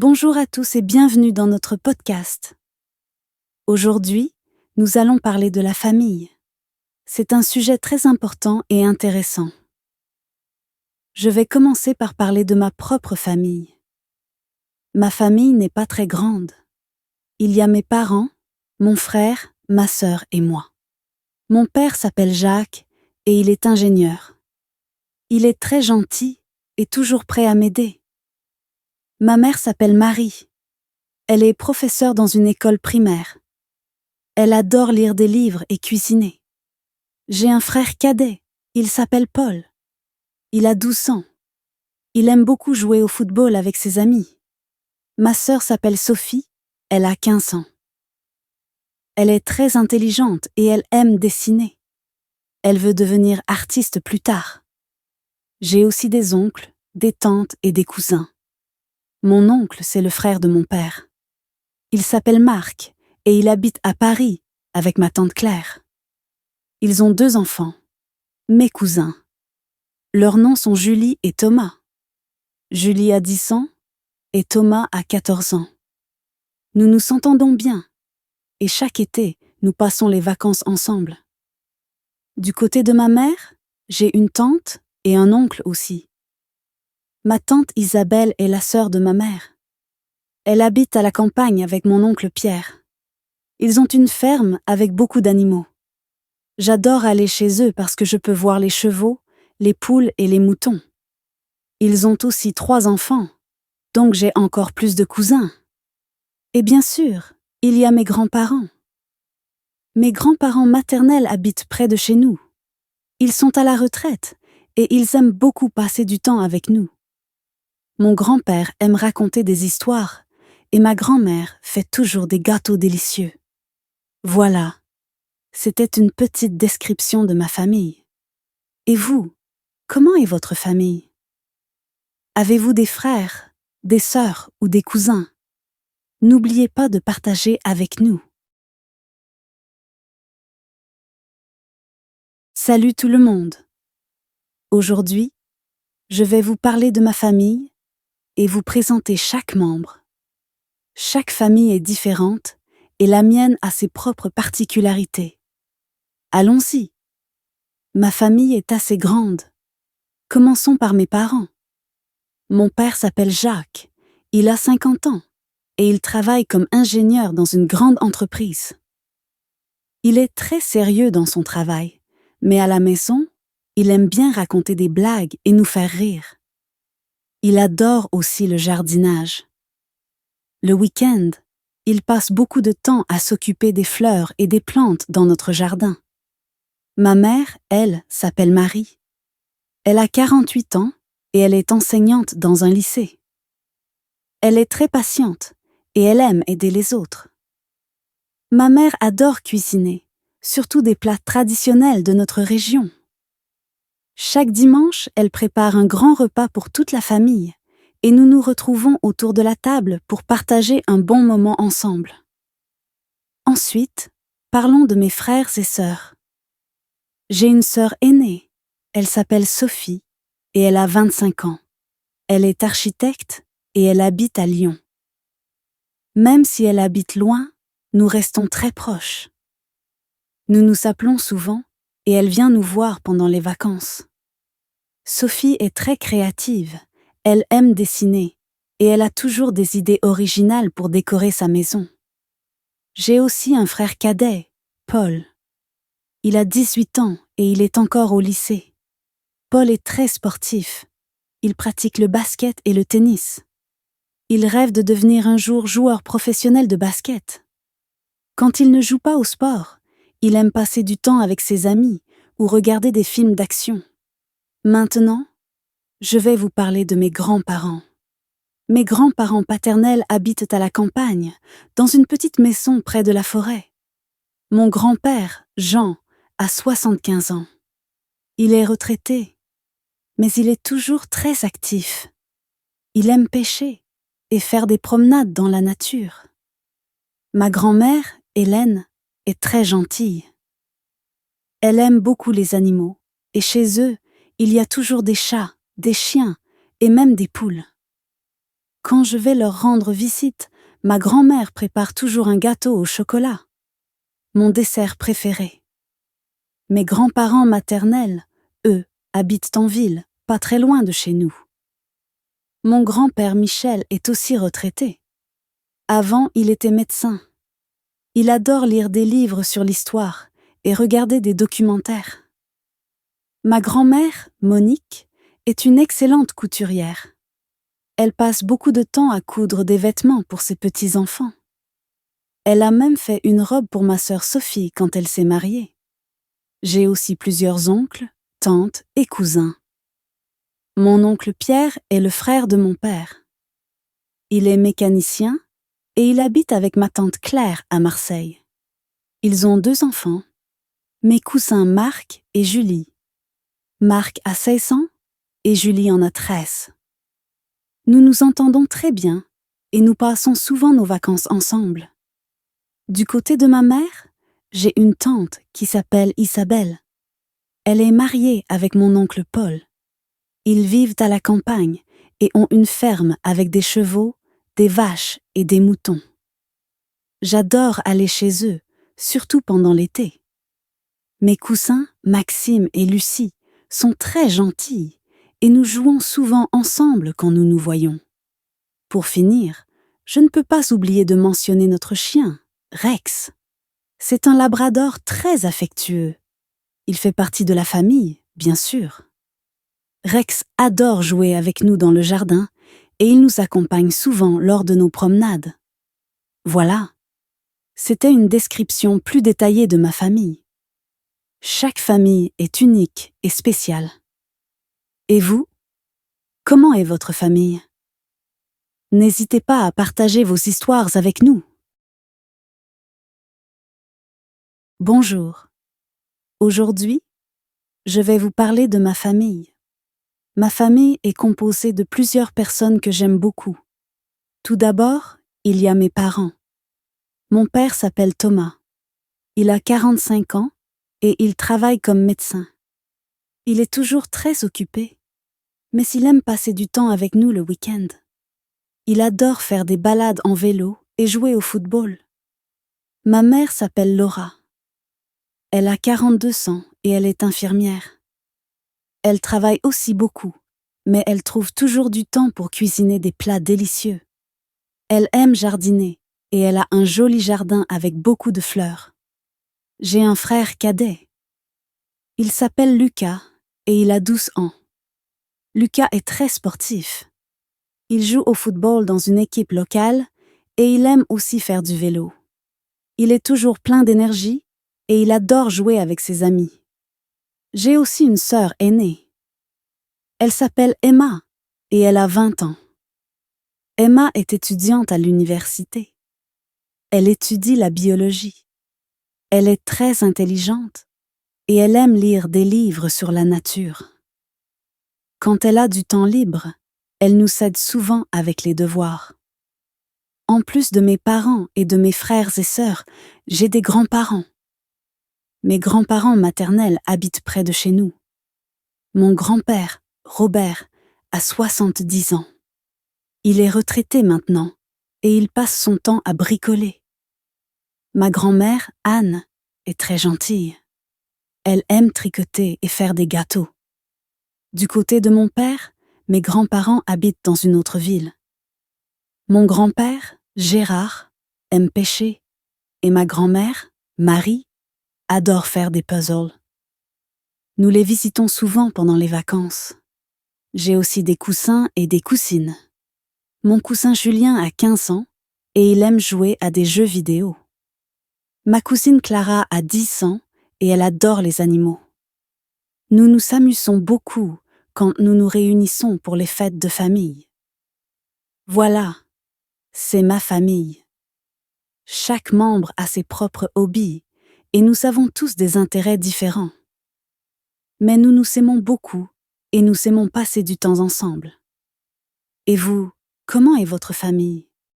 Bonjour à tous et bienvenue dans notre podcast. Aujourd'hui, nous allons parler de la famille. C'est un sujet très important et intéressant. Je vais commencer par parler de ma propre famille. Ma famille n'est pas très grande. Il y a mes parents, mon frère, ma sœur et moi. Mon père s'appelle Jacques et il est ingénieur. Il est très gentil et toujours prêt à m'aider. Ma mère s'appelle Marie. Elle est professeure dans une école primaire. Elle adore lire des livres et cuisiner. J'ai un frère cadet. Il s'appelle Paul. Il a 12 ans. Il aime beaucoup jouer au football avec ses amis. Ma sœur s'appelle Sophie. Elle a 15 ans. Elle est très intelligente et elle aime dessiner. Elle veut devenir artiste plus tard. J'ai aussi des oncles, des tantes et des cousins. Mon oncle, c'est le frère de mon père. Il s'appelle Marc et il habite à Paris avec ma tante Claire. Ils ont 2 enfants, mes cousins. Leurs noms sont Julie et Thomas. Julie a 10 ans et Thomas a 14 ans. Nous nous s'entendons bien et chaque été, nous passons les vacances ensemble. Du côté de ma mère, j'ai une tante et un oncle aussi. Ma tante Isabelle est la sœur de ma mère. Elle habite à la campagne avec mon oncle Pierre. Ils ont une ferme avec beaucoup d'animaux. J'adore aller chez eux parce que je peux voir les chevaux, les poules et les moutons. Ils ont aussi 3 enfants, donc j'ai encore plus de cousins. Et bien sûr, il y a mes grands-parents. Mes grands-parents maternels habitent près de chez nous. Ils sont à la retraite et ils aiment beaucoup passer du temps avec nous. Mon grand-père aime raconter des histoires et ma grand-mère fait toujours des gâteaux délicieux. Voilà, c'était une petite description de ma famille. Et vous, comment est votre famille? Avez-vous des frères, des sœurs ou des cousins? N'oubliez pas de partager avec nous. Salut tout le monde! Aujourd'hui, je vais vous parler de ma famille et vous présenter chaque membre. Chaque famille est différente et la mienne a ses propres particularités. Allons-y! Ma famille est assez grande. Commençons par mes parents. Mon père s'appelle Jacques, il a 50 ans et il travaille comme ingénieur dans une grande entreprise. Il est très sérieux dans son travail, mais à la maison, il aime bien raconter des blagues et nous faire rire. Il adore aussi le jardinage. Le week-end, il passe beaucoup de temps à s'occuper des fleurs et des plantes dans notre jardin. Ma mère, elle, s'appelle Marie. Elle a 48 ans et elle est enseignante dans un lycée. Elle est très patiente et elle aime aider les autres. Ma mère adore cuisiner, surtout des plats traditionnels de notre région. Chaque dimanche, elle prépare un grand repas pour toute la famille et nous nous retrouvons autour de la table pour partager un bon moment ensemble. Ensuite, parlons de mes frères et sœurs. J'ai une sœur aînée, elle s'appelle Sophie et elle a 25 ans. Elle est architecte et elle habite à Lyon. Même si elle habite loin, nous restons très proches. Nous nous appelons souvent et elle vient nous voir pendant les vacances. Sophie est très créative, elle aime dessiner et elle a toujours des idées originales pour décorer sa maison. J'ai aussi un frère cadet, Paul. Il a 18 ans et il est encore au lycée. Paul est très sportif. Il pratique le basket et le tennis. Il rêve de devenir un jour joueur professionnel de basket. Quand il ne joue pas au sport, il aime passer du temps avec ses amis ou regarder des films d'action. Maintenant, je vais vous parler de mes grands-parents. Mes grands-parents paternels habitent à la campagne, dans une petite maison près de la forêt. Mon grand-père, Jean, a 75 ans. Il est retraité, mais il est toujours très actif. Il aime pêcher et faire des promenades dans la nature. Ma grand-mère, Hélène, est très gentille. Elle aime beaucoup les animaux, et chez eux, il y a toujours des chats, des chiens et même des poules. Quand je vais leur rendre visite, ma grand-mère prépare toujours un gâteau au chocolat, mon dessert préféré. Mes grands-parents maternels, eux, habitent en ville, pas très loin de chez nous. Mon grand-père Michel est aussi retraité. Avant, il était médecin. Il adore lire des livres sur l'histoire et regarder des documentaires. Ma grand-mère, Monique, est une excellente couturière. Elle passe beaucoup de temps à coudre des vêtements pour ses petits-enfants. Elle a même fait une robe pour ma sœur Sophie quand elle s'est mariée. J'ai aussi plusieurs oncles, tantes et cousins. Mon oncle Pierre est le frère de mon père. Il est mécanicien et il habite avec ma tante Claire à Marseille. Ils ont 2 enfants, mes cousins Marc et Julie. Marc a 16 ans et Julie en a 13. Nous nous entendons très bien et nous passons souvent nos vacances ensemble. Du côté de ma mère, j'ai une tante qui s'appelle Isabelle. Elle est mariée avec mon oncle Paul. Ils vivent à la campagne et ont une ferme avec des chevaux, des vaches et des moutons. J'adore aller chez eux, surtout pendant l'été. Mes cousins, Maxime et Lucie, sont très gentils et nous jouons souvent ensemble quand nous nous voyons. Pour finir, je ne peux pas oublier de mentionner notre chien, Rex. C'est un labrador très affectueux. Il fait partie de la famille, bien sûr. Rex adore jouer avec nous dans le jardin et il nous accompagne souvent lors de nos promenades. Voilà. C'était une description plus détaillée de ma famille. Chaque famille est unique et spéciale. Et vous? Comment est votre famille? N'hésitez pas à partager vos histoires avec nous. Bonjour. Aujourd'hui, je vais vous parler de ma famille. Ma famille est composée de plusieurs personnes que j'aime beaucoup. Tout d'abord, il y a mes parents. Mon père s'appelle Thomas. Il a 45 ans et il travaille comme médecin. Il est toujours très occupé, mais il aime passer du temps avec nous le week-end. Il adore faire des balades en vélo et jouer au football. Ma mère s'appelle Laura. Elle a 42 ans et elle est infirmière. Elle travaille aussi beaucoup, mais elle trouve toujours du temps pour cuisiner des plats délicieux. Elle aime jardiner et elle a un joli jardin avec beaucoup de fleurs. J'ai un frère cadet. Il s'appelle Lucas et il a 12 ans. Lucas est très sportif. Il joue au football dans une équipe locale et il aime aussi faire du vélo. Il est toujours plein d'énergie et il adore jouer avec ses amis. J'ai aussi une sœur aînée. Elle s'appelle Emma et elle a 20 ans. Emma est étudiante à l'université. Elle étudie la biologie. Elle est très intelligente et elle aime lire des livres sur la nature. Quand elle a du temps libre, elle nous aide souvent avec les devoirs. En plus de mes parents et de mes frères et sœurs, j'ai des grands-parents. Mes grands-parents maternels habitent près de chez nous. Mon grand-père, Robert, a 70 ans. Il est retraité maintenant et il passe son temps à bricoler. Ma grand-mère, Anne, est très gentille. Elle aime tricoter et faire des gâteaux. Du côté de mon père, mes grands-parents habitent dans une autre ville. Mon grand-père, Gérard, aime pêcher et ma grand-mère, Marie, adore faire des puzzles. Nous les visitons souvent pendant les vacances. J'ai aussi des coussins et des coussines. Mon cousin Julien a 15 ans et il aime jouer à des jeux vidéo. Ma cousine Clara a 10 ans et elle adore les animaux. Nous nous amusons beaucoup quand nous nous réunissons pour les fêtes de famille. Voilà, c'est ma famille. Chaque membre a ses propres hobbies et nous avons tous des intérêts différents. Mais nous nous aimons beaucoup et nous aimons passer du temps ensemble. Et vous, comment est votre famille?